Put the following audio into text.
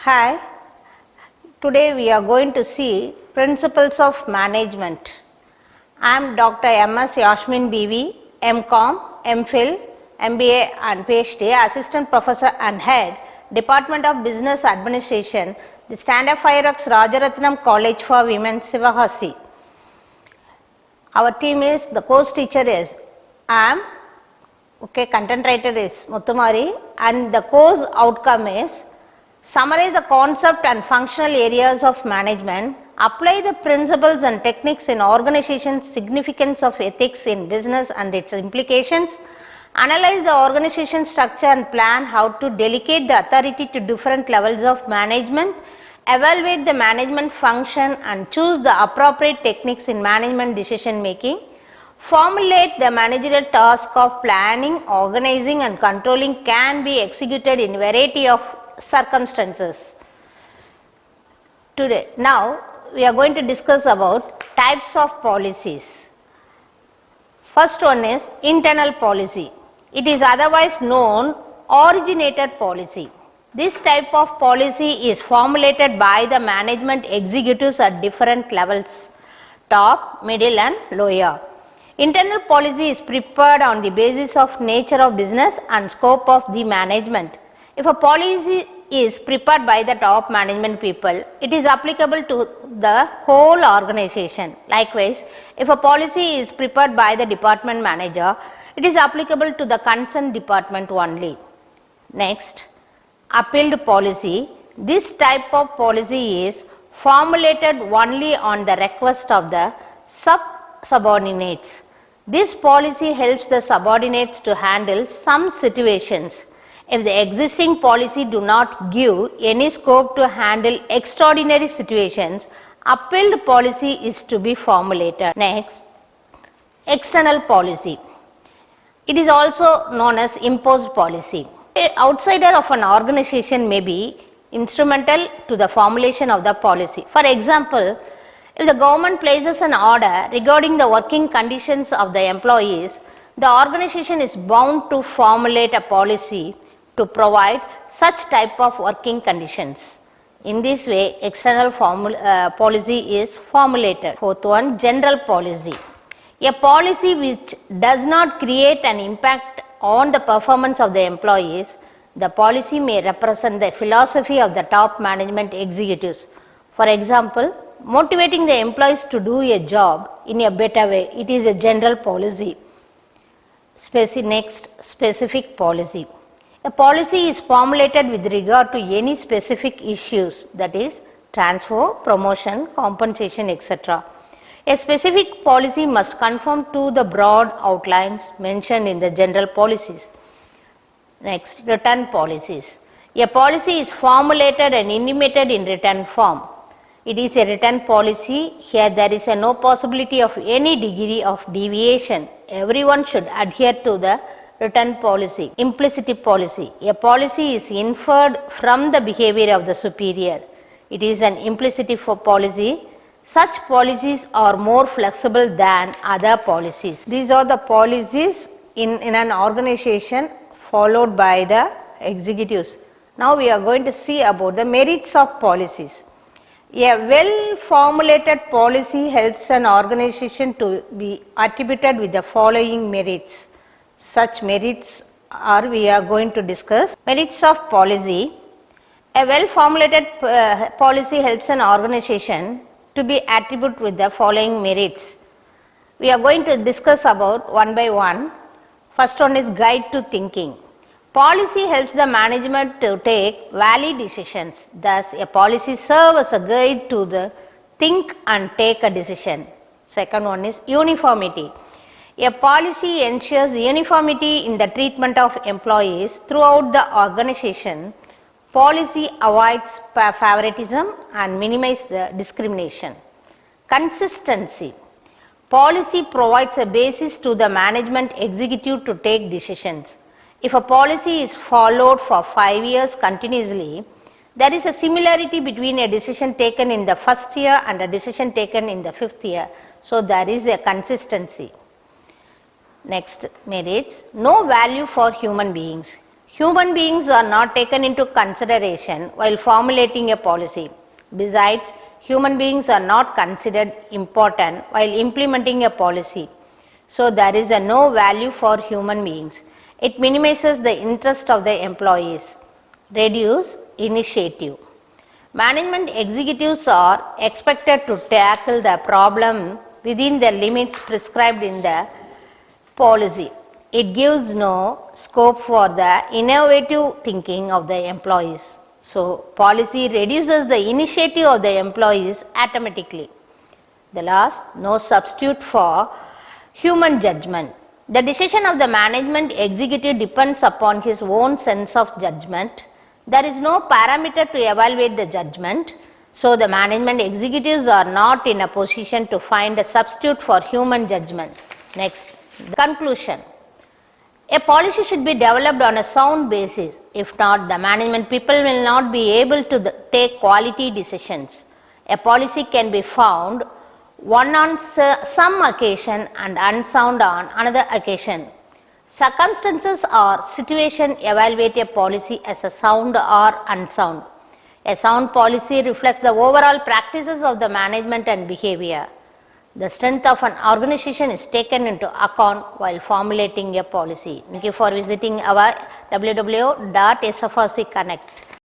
Hi, today we are going to see principles of management. I am Dr.M.S.Yasmeen Beevi, M.Com, M.Phil, MBA and PhD, Assistant Professor and Head, Department of Business Administration, the Standard 5 Rajaratnam College for Women, Sivahasi. Our team is, the course teacher is content writer is Muttumari, and the course outcome is summarize the concept and functional areas of management, apply the principles and techniques in organizations, significance of ethics in business and its implications, analyze the organization structure and plan how to delegate the authority to different levels of management, evaluate the management function and choose the appropriate techniques in management decision making, formulate the managerial task of planning, organizing and controlling can be executed in variety of circumstances. Now we are going to discuss about types of policies. First one is internal policy. It is otherwise known originated policy. This type of policy is formulated by the management executives at different levels, top, middle and lower. Internal policy is prepared on the basis of nature of business and scope of the management. If a policy is prepared by the top management people, it is applicable to the whole organization. Likewise, if a policy is prepared by the department manager, it is applicable to the concerned department only. Next, appealed policy. This type of policy is formulated only on the request of the subordinates. This policy helps the subordinates to handle some situations. If the existing policy do not give any scope to handle extraordinary situations, appealed policy is to be formulated. Next, external policy. It is also known as imposed policy. An outsider of an organization may be instrumental to the formulation of the policy. For example, if the government places an order regarding the working conditions of the employees, the organization is bound to formulate a policy to provide such type of working conditions. In this way, external policy is formulated. Fourth one, general policy. A policy which does not create an impact on the performance of the employees. The policy may represent the philosophy of the top management executives. For example, motivating the employees to do a job in a better way. It is a general policy. Next, specific policy. A policy is formulated with regard to any specific issues, that is transfer, promotion, compensation, etc. A specific policy must conform to the broad outlines mentioned in the general policies. Next, written policies. A policy is formulated and intimated in written form. It is a written policy. Here there is no possibility of any degree of deviation. Everyone should adhere to the written policy. Implicit policy. A policy is inferred from the behavior of the superior. It is an implicit policy. Such policies are more flexible than other policies. These are the policies in an organization followed by the executives. Now we are going to see about the merits of policies. A well formulated policy helps an organization to be attributed with the following merits. Such merits are we are going to discuss. Merits of policy. A well formulated policy helps an organization to be attributed with the following merits. We are going to discuss about one by one. First one is guide to thinking. Policy helps the management to take valid decisions. Thus, a policy serves as a guide to the think and take a decision. Second one is uniformity. A policy ensures uniformity in the treatment of employees throughout the organization. Policy avoids favoritism and minimizes the discrimination. Consistency. Policy provides a basis to the management executive to take decisions. If a policy is followed for 5 years continuously, there is a similarity between a decision taken in the first year and a decision taken in the 5th year. So, there is a consistency. Next, merits. No value for human beings. Human beings are not taken into consideration while formulating a policy. Besides, human beings are not considered important while implementing a policy. So there is no value for human beings. It minimizes the interest of the employees. Reduce initiative. Management executives are expected to tackle the problem within the limits prescribed in the policy. It gives no scope for the innovative thinking of the employees. So, policy reduces the initiative of the employees automatically. The last, no substitute for human judgment. The decision of the management executive depends upon his own sense of judgment. There is no parameter to evaluate the judgment. So, the management executives are not in a position to find a substitute for human judgment. Next, the conclusion. A policy should be developed on a sound basis. If not, the management people will not be able to take quality decisions. A policy can be found one on some occasion and unsound on another occasion. Circumstances or situation evaluate a policy as a sound or unsound. A sound policy reflects the overall practices of the management and behavior. The strength of an organization is taken into account while formulating a policy. Thank you for visiting our www.sfrcconnect.